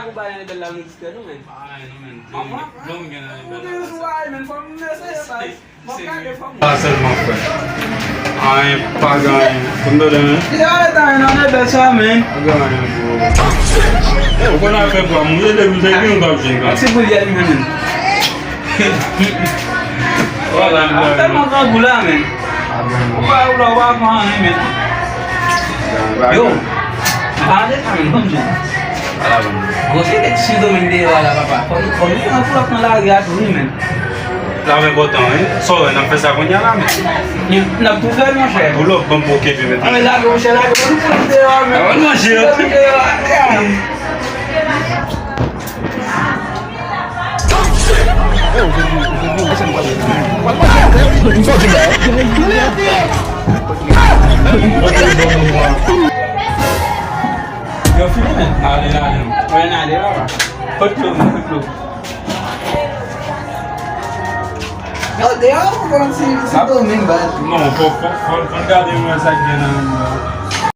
aku bayar dalam musikan tu men. Ai, não, man. Apa? Don't get This why men from mesye. Makan dia from. Parcel my friend. Ai, pagai. Quando deve? Ya, tá na dessa men. Agora eu vou. Eu vou na fé para mulher deve ter que um capinho. Aksi boleh ni men. Olha, Até makan gula men. Uba mahal ni men. Yo. Ada kan bom je. Você tem que se dominar wala papa. Quando eu falo com lá já tu men. Lá me botam, hein? Só não pensa com ela, men. Na bukan mas eh. Pulo bom pouquinho de meter. Ame lá você lá tu pun dewa men. Awal masih. Yo film men. Ada. Mana ada apa? Betul. Yo dia aku kan si tu men bal. Não, vou guardar uma saquinha.